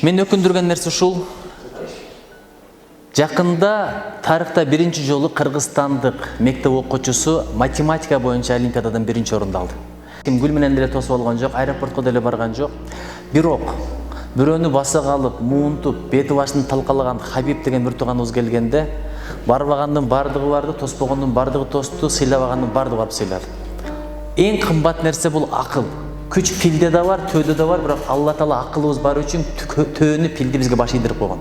Мен өкүндүргөн нерсе ушул. Жакында тарыхта биринчи жолу кыргызстандык мектеп окуучусу математика боюнча олимпиададан биринчи орунду алды. Гүл менен деле тосуп алган жок, аэропортко деле барган жок. Бирок бирөөнү баса калып, муунтуп, бети башын талкалаган Хабиб деген бир тууганыбыз келгенде, барбагандын бардыгы барды, тоспогондун бардыгы тосту, сыйлабагандын бардыгы барып сыйлады. Эң кымбат нерсе бул акыл. Күч пилде да бар, төөдө да бар, бирок Алла Таала акылыбыз бар үчүн төөнү пилди бизге баш ийдирип койгон.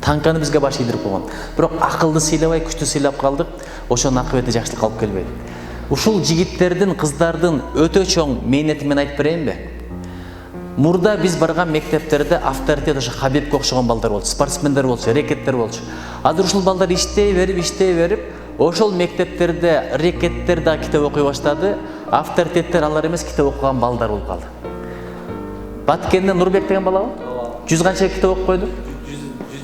Танканы бизге баш ийдирип койгон. Бирок акылды сыйлабай, күчтү сыйлап калдык. Ошонун акыбети жакшылык алып келбейт. Ушул жигиттердин, кыздардын өтө чоң мээнети мен айтып берейинби? Мурда биз барган мектептерде авторитет ошо Хабибке окшогон балдар болчу, спортсмендер болчу, рекеттер болчу. Азыр ушул балдар иштей берип, ошол мектептерде рекеттер да китеп окуй баштады. Авторитеттер алар эмес, китеп окуган балдар болуп калды. Баткенде Нурбек деген балабы? 100 канча китеп окуп койду?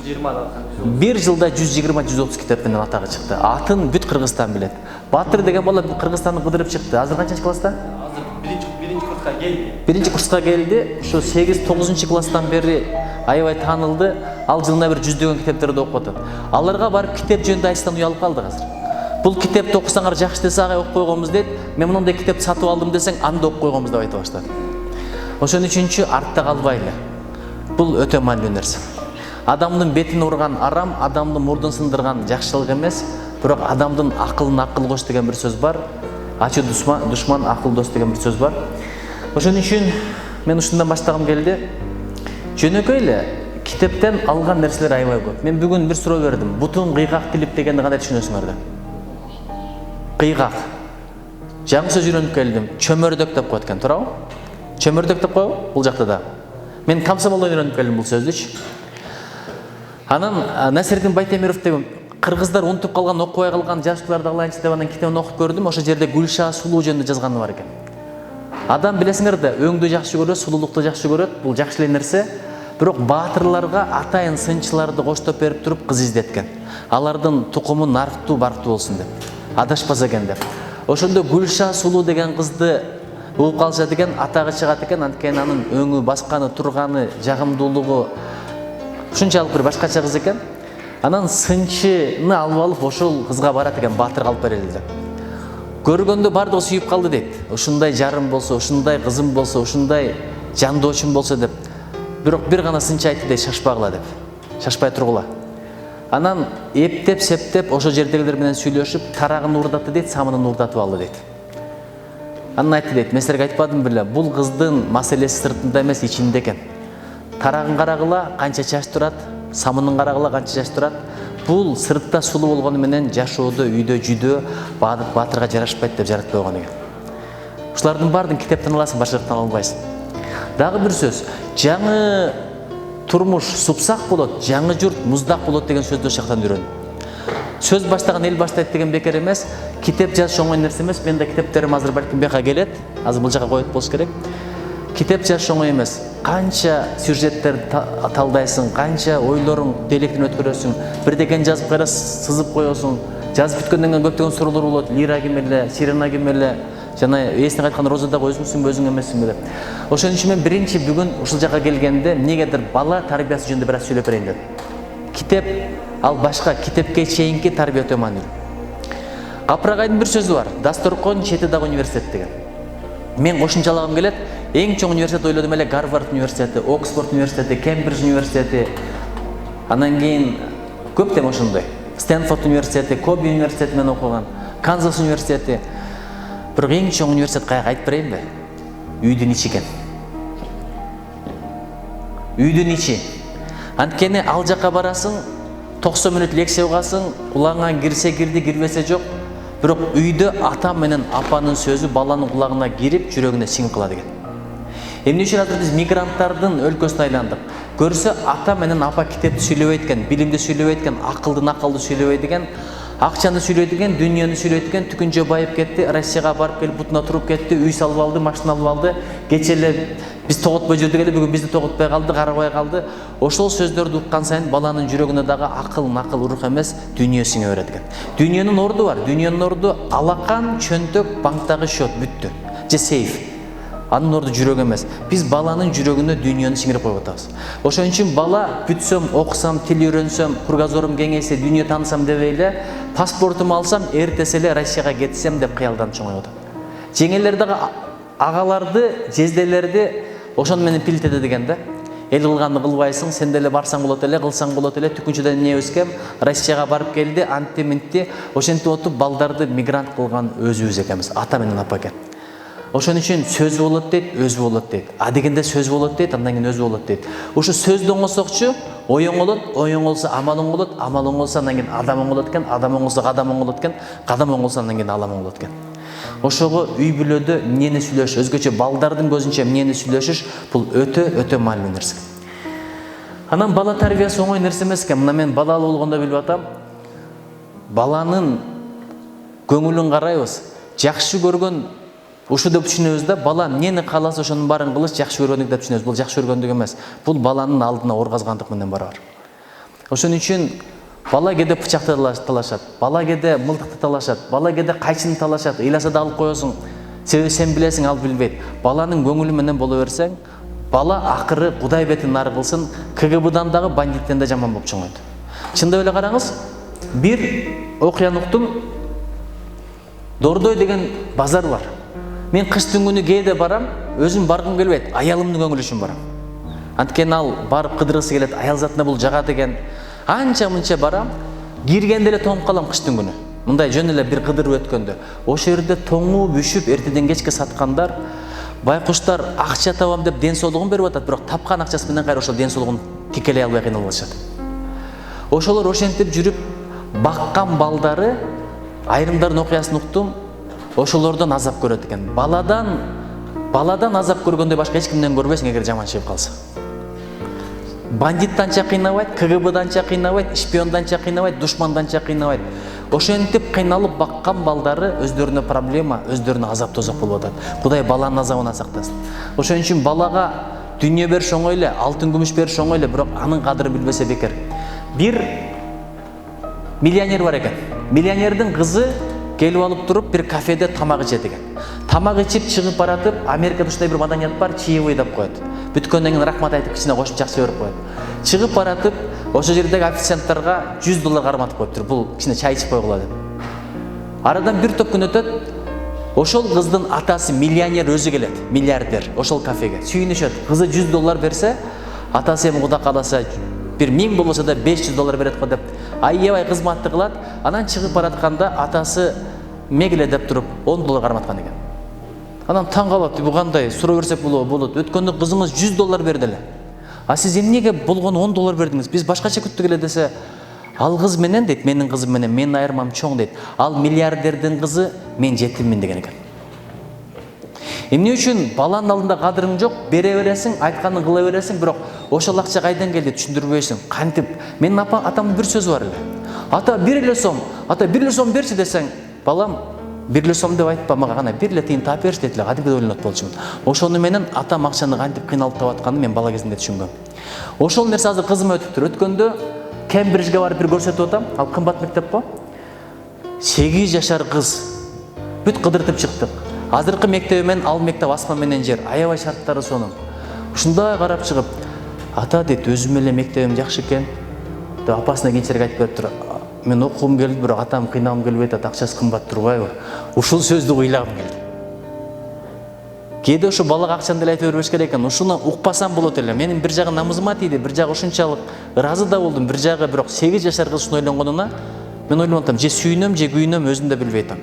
120. Бир жылда 120-130 китеп менен атагы чыкты. Атын бүт Кыргызстан билет. Батыр деген бала Кыргызстанды кыдырып чыкты. Азыр канчанчы класста? Азыр биринчи курска келди. Биринчи курска келди. Ушу 8-9 класстан бери аябай таанылды. Ал жылына бир 100 китептерди окуп атат. Аларга барып китеп жөнүндө айтсам уялып калдык азыр. Бул китепти окусаңар жакшы десе ага окуп койгонбуз дейт. Мен мындай китепти сатып алдым десең, анда окуп койгонбуз деп айта баштады. Ошон үчүнчү артта калбайлы. Бул өтө маанилүү нерсе. Адамдын бетин урган арам, адамдын мурдун сындырган жакшылык эмес, бирок адамдын акылына акыл кош деген бир сөз бар. Ачы душман акыл дос деген бир сөз бар. Ошон үчүн мен ушундан баштагым келди. Жөнөкөй эле китептен алган нерселер аябай көп. Мен бүгүн бир суроо бердим. Бутун кыйгак тилип дегенди кандай түшүнөсүңөр деп? Кыйгак. Жаңы сөз үйрөнүп келдим. Чөмөрдөк деп коет экен, туурабы? Чөмөрдөк деп койбу? Бул жакта да. Мен комсомолдон үйрөнүп келдим бул сөздүчү. Анан Насирдин Байтемиров деген кыргыздар унутуп калган, окубай калган жашчыларды алайынчы деп анан китебин окуп көрдүм. Ошол жерде Гүлша Сулуу жөнүндө жазганы бар экен. Адам билесиңер да өңдү жакшы көрөт, сулуулукту жакшы көрөт. Бул жакшы эле нерсе. Бирок баатырларга атайын сынчыларды коштоп берип туруп кыз издеткен. Алардын тукуму нарктуу, барктуу болсун деп. Адашпаса экен деп. Ошондо Гүлша Сулуу деген кызды угуп калса деген атагы чыгат экен. Анткени анын өңү, басканы, турганы, жагымдуулугу ушунчалык бир башкача кыз экен. Анан сынчыны алып алып ошол кызга барат экен, баатырга алып берели деп. Көргөндө бардыгы сүйүп калды дейт. Ушундай жарым болсо, ушундай кызым болсо, ушундай жандоошум болсо деп. Бирок бир гана сынчы айтты дейт, шашпагыла деп. Шашпай тургула. Анан эптеп, септеп ошол жердегилер менен сүйлөшүп, тарагын уурдатты дейт, самынын уурдатып алды дейт. Анан айтты дейт, мен силерге айтпадым беле, бул кыздын маселеси сыртында эмес, ичинде экен. Тарагын карагыла, канча чач турат, самынын карагыла, канча чач турат. Бул сыртта сулуу болгону менен жашоодо, үйдө, жүйдө баатырга жарашпайт деп жаратып койгон экен. Ушулардын баарын китептен аласың, башка жактан ала албайсың. Дагы бир сөз, жаңы турмуш супсак болот, жаңы журт муздак болот деген сөздү ошол жактан үйрөндүм. Сөз баштаган эл баштайт деген бекер эмес, китеп жазыш оңой нерсе эмес. Мен да китептерим азыр балким бияка келет, азыр бул жака коюп болуш керек. Китеп жазыш оңой эмес. Канча сюжеттерди талдайсың, канча ойлоруң диалектин өткөрөсүң, бирдеген жазып кайра сызып коесуң. Жазып бүткөндөн кийин көптөгөн суроолор болот. Лира ким эле, Сирена ким эле, жана эсине кайткан Розадагы өзүңсүңбү, өзүң эмессиңби деп. Ошон үчүн мен биринчи бүгүн ушул жака келгенде эмнегедир бала тарбиясы жөнүндө бир аз сүйлөп берейин дедим. Китеп ал башка, китепке чейинки тарбия өтө маанилүү. Капырагайдын бир сөзү бар. Дасторкон чети дагы университет деген. Мен кошумчалагым келет. Эң чоң университет ойлодум эле Гарвард университети, Оксфорд университети, Кембридж университети. Анан кийин көп дем ошондой. Стэнфорд университети, Коби университети менен окуган, Канзас университети. Бирок эң чоң университет каяк айтып берейинби? Үйдүн ичи экен. Үйдүн ичи. Анткени ал жака барасың, 90 мүнөт лекция угасың, кулагыңа кирсе кирди, кирбесе жок. Бирок үйдө ата менен апанын сөзү баланын кулагына кирип, жүрөгүнө сиңип калат экен. Эмне үчүн азыр биз мигранттардын өлкөсүнө айландык? Көрсө ата менен апа китепти сүйлөбөйт экен, билимди сүйлөбөйт экен, акылды сөйлөбөйт экен. акчаны сүйлөйт экен, дүйнөнү сүйлөйт экен, түкүнчө байып кетти, Россияга барып келип бутуна туруп кетти, үй салып алды, машина алып алды. Кече эле биз тоготпой жүрдүк эле, бүгүн бизди тоготпой калды, карабай калды. Ошол сөздөрдү уккан сайын баланын жүрөгүнө дагы акыл рух эмес, дүйнө сиңе берет экен. Дүйнөнүн орду бар. Дүйнөнүн орду алакан, чөнтөк, банктагы счет бүттү. Же сейф. Анын орду жүрөк эмес. Биз баланын жүрөгүнө дүйнөнү сиңирип коюп атабыз. Ошон үчүн бала бүтсөм, окусам, тил үйрөнсөм, кургазорум кеңейсе, дүйнө таанысам дебей эле, паспортумду алсам, эртеси эле Россияга кетсем деп кыялданып чоңоюп атат. Жеңелер дагы агаларды, жезделерди ошону менен пилтеде деген да. Эл кылганды кылбайсың, сен деле барсаң болот эле, кылсаң болот эле, түкүнчөдөн эмне өскем, Россияга барып келди, антти минтти, ошентип отуп балдарды мигрант кылган өзүбүз экенбиз, ата менен апа экен. Ошон үчүн сөз болот дейт, өзү болот дейт. А дегенде сөз болот дейт, андан кийин өзү болот дейт. Ошо сөздү оңосокчу, ой оңолот, ой оңолсо амал оңолот, амал оңолсо андан кийин адам оңолот экен, адам оңолсо кадам оңолот экен, кадам оңолсо андан кийин алам оңолот экен. Ошого үй бүлөдө эмнени сүйлөшүш, өзгөчө балдардын көзүнчө эмнени сүйлөшүш, бул өтө маанилүү нерсе. Анан бала тарбиясы оңой нерсе эмес экен. Мына мен балалуу болгондо билип атам. Баланын көңүлүн карайбыз. Жакшы көргөн ушу деп түшүнөбүз да, бала эмнени кааласа ошонун баарын кылыш жакшы көргөндүк деп түшүнөбүз. Бул жакшы көргөндүк эмес. Бул баланын алдына оргазгандык менен барабар. Ошон үчүн бала кээде бычакты талашат, бала кээде мылтыкты талашат, бала кээде кайчыны талашат, ыйласа да алып коесуң. Себеби сен билесиң, ал билбейт. Баланын көңүлү менен боло берсең, бала акыры Кудай бетин нары кылсын, КГБдан дагы бандиттен да жаман болуп чоңойт. Чындап эле караңыз, бир окуяны уктум. Дордой деген базар бар. Мен кыштын күнү кээде барам, өзүм баргым келбейт, аялымдын көңүлү үчүн барам. Анткени ал барып кыдыргысы келет, аял затына бул жага деген. Анча-мынча барам, киргенде эле тоңуп калам кыштын күнү. Мындай жөн эле бир кыдырып өткөндө. Ошол жерде тоңуп, үшүп, эртеден кечке саткандар, байкуштар акча табам деп ден соолугун берип атат, бирок тапкан акчасы менен кайра ошол ден соолугун тикелей албай кыйналып атышат. Ошолор ошентип жүрүп баккан балдары, айрымдардын окуясын уктум, ошолордон азап көрөт экен. Баладан азап көргөндө башка эч кимден көрбөйсүң эгер жаман чыгып калса. Бандиттанча кыйнабайт, КГБданча кыйнабайт, шпионданча кыйнабайт, душманданча кыйнабайт. Ошентип кыйналып баккан балдары өздөрүнө проблема, өздөрүнө азап тозок болуп атат. Кудай баланын азабынан сактасын. Ошон үчүн балага дүйнө бериш оңой эле, алтын күмүш бериш оңой эле, бирок анын кадырын билбесе бекер. Бир миллионер бар экен. Миллионердин кызы келип алып туруп бир кафеде тамак ичет экен. Тамак ичип чыгып баратып, Америкада ушундай бир маданият бар, чаевой деп коет. Бүткөндөн кийин рахмат айтып кичине кошуп жакшы берип коет. Чыгып баратып, ошол жердеги официанттарга $100 карматып коюптур. Бул кичине чай ичип койгула деп. Арадан бир топ күн өтөт. Ошол кыздын атасы миллионер өзү келет, миллиардер, ошол кафеге. Сүйүнүшөт. Кызы $100 берсе, атасы эми Кудай кааласа бир 1000 болбосо да $500 берет го деп аябай кызматты кылат. Анан чыгып баратканда атасы мегеле деп туруп $10 карматкан экен. Анан таң калат, бу кандай, суроо берсек болот. Өткөндө кызыңыз $100 берди эле. А сиз эмнеге болгону $10 бердиңиз? Биз башкача күттүк эле десе, ал кыз менен дейт, менин кызым менен менин айырмам чоң дейт. Ал миллиардердин кызы, мен жетиммин деген экен. Эмне үчүн баланын алдында кадырың жок, бере бересиң, айтканын кыла бересиң, бирок ошол акча кайдан келди түшүндүрбөйсүң. Кантип? Менин атамдын бир сөзү бар эле. Ата 1 сом, ата 1 сом берчи десең, балам 1 сом деп айтпа мага, гана 1 тиын таап берчи дейт эле, кадимки ойлонот болчумун. Ошону менен атам акчаны кантип кыйналып табатканын мен бала кезимде түшүнгөм. Ошол нерсе азыр кызыма өтүптүр. Өткөндө Кембриджге барып бир көрсөтүп атам, ал кымбат мектеп го. 8 жашар кыз. Бүт кыдыртып чыктык. Азыркы мектеби менен ал мектеп асман менен жер, аябай шарттары сонун. Ушундай карап чыгып, ата дейт, өзүм эле мектебим жакшы экен деп апасына кийинчерээк айтып бериптир. Мен окугум келди, бирок атам кыйнагым келбейт, акчасы кымбат турбайбы? Ушул сөздү ыйлагым келди. Кээде ошо балага акчаны деле айтып бербеш керек экен. Ушуну укпасам болот эле. Менин бир жагы намызыма тийди, бир жагы ушунчалык ыраазы да болдум, бир жагы бирок 8 жашар кыз ушуну ойлонгонуна мен ойлонуп атам, же сүйүнөм, же күйүнөм, өзүм да билбей атам.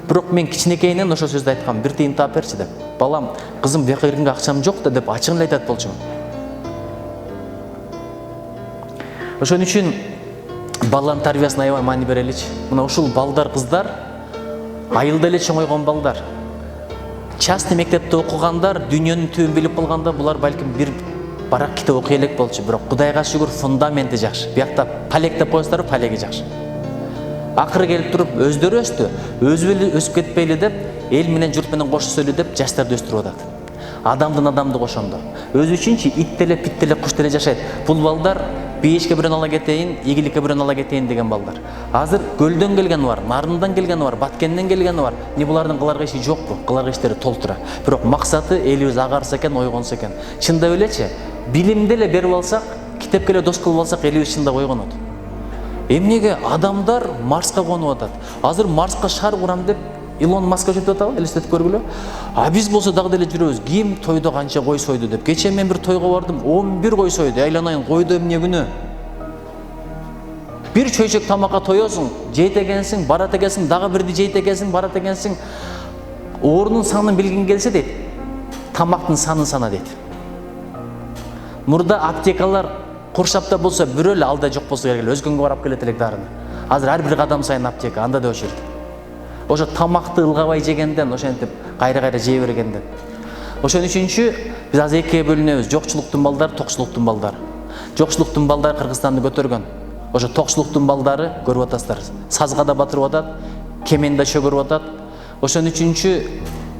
Бирок мен кичинекейинен ошол сөздү айткам, 1 тиын таап берчи деп. Балам, кызым бияка киргенге акчам жок да деп ачыгын эле айтат болчумун. Ошон үчүн баланын тарбиясына аябай маани береличи. Мына ушул балдар, кыздар айылда эле чоңойгон балдар. Частный мектепте окугандар, дүйнөнүн түбүн билип калганда, булар балким бир барак китеп окуй элек болчу, бирок Кудайга шүгүр фундаменти жакшы. Биякта палек деп коесуздарбы, палеги жакшы. Акыры келип туруп өздөрү өстү. Өзү эле өсүп кетпейли деп, эл менен журт менен кошо сөйлөй деп жаштарды өстүрүп атат. Адамдын адамды кошондо. Өзү үчүнчү ит деле, пит деле, куш деле жашайт. Бул балдар бейишке бирөөнү ала кетейин, ийгиликке бирөөнү ала кетейин деген балдар. Азыр көлдөн келгени бар, нарындан келгени бар, баткенден келгени бар. Не булардын кыларга иши жокпу? Кыларга иштери толтура. Бирок максаты элибиз агарса экен, ойгонсо экен. Чындап элечи, билимди эле берип алсак, китепке эле дос кылып алсак, элибиз чындап ойгонот. Эмнеге адамдар Марска конуп атат? Азыр Марска шар курам деп Илон Маск өтүп атабы, элестетип көргүлө. А биз болсо дагы деле жүрөбүз. Ким тойдо канча кой сойду деп. Кече мен бир тойго бардым, 11 кой сойду. Айланайын, койду эмне күнөө? Bir çöйчөк тамакка тоёсуң, жейт экенсиң, барат экенсиң, дагы бирди жейт экенсиң, барат экенсиң. Орунун санын билгиң келсе дейт, тамактын санын сана дейт. Мурда аптекалар куршапта болсо бирөө эле алда жок болсо керек эле, өзгөнгө барап келет элек дарыны. Азыр ар бир кадам сайын аптека, анда да очередь. Ошо тамакты ылгабай жегенден, ошентип кайра-кайра жей бергенден. Ошон үчүнчү биз азыр экиге бөлүнөбүз. Жокчулуктун балдары, токчулуктун балдары. Жокчулуктун балдары Кыргызстанды көтөргөн. Ошо токчулуктун балдары көрүп атасыздар. Сазга да батырып атат, кемен да чөгөрүп атат. Ошон үчүнчү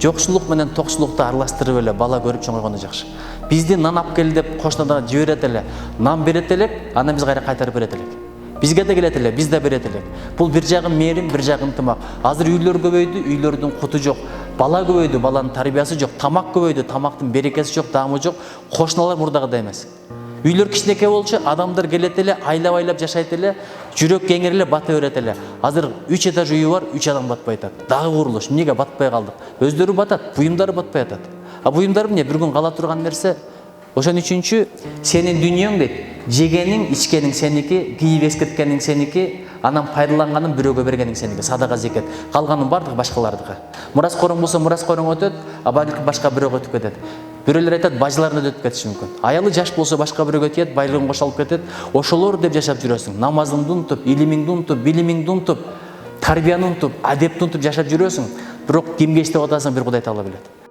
жокчулук менен токчулукту аралаштырып эле бала көрүп чоңойгону жакшы. Бизди нан алып кел деп кошунада жиберет эле, нан берет элек, анан биз кайра кайтарып берет элек. Бизге да келет эле, биз да берет элек. Бул бир жагы мээрим, бир жагы ынтымак. Азыр үйлөр көбөйдү, үйлөрдүн куту жок. Бала көбөйдү, баланын тарбиясы жок. Тамак көбөйдү, тамактын берекеси жок, даамы жок. Кошуналар мурдагыдай эмес. Үйлөр кичинекей болчу, адамдар келет эле, айлап жашайт эле, жүрөк кеңер эле, бата берет эле. Азыр 3 этаж үйү бар, 3 адам батпай атат. Дагы курулуш, эмнеге батпай калдык? Өздөрү батат, буюмдары батпай атат. А буюмдар эмне? Бир күн кала турган нерсе. Ошон үчүнчү сенин дүйнөң дейт. Жегениң, ичкениң сеники, кийип эскерткениң сеники, анан пайдаланганын бирөөгө бергениң сеники. Садака зекет. Калганын бардыгы башкалардыкы. Мурас короң болсо мурас короң өтөт, а башка бирөөгө өтүп кетет. Бирөөлөр айтат, бажыларына да өтүп кетиши мүмкүн. Аялы жаш болсо башка бирөөгө тиет, байлыгын кошолуп кетет. Ошолор деп жашап жүрөсүң. Намазыңды унутуп, илимиңди унутуп, билимиңди унутуп, тарбияны унутуп, адепти унутуп жашап жүрөсүң. Бирок кимге иштеп атасың бир Кудай таала билет.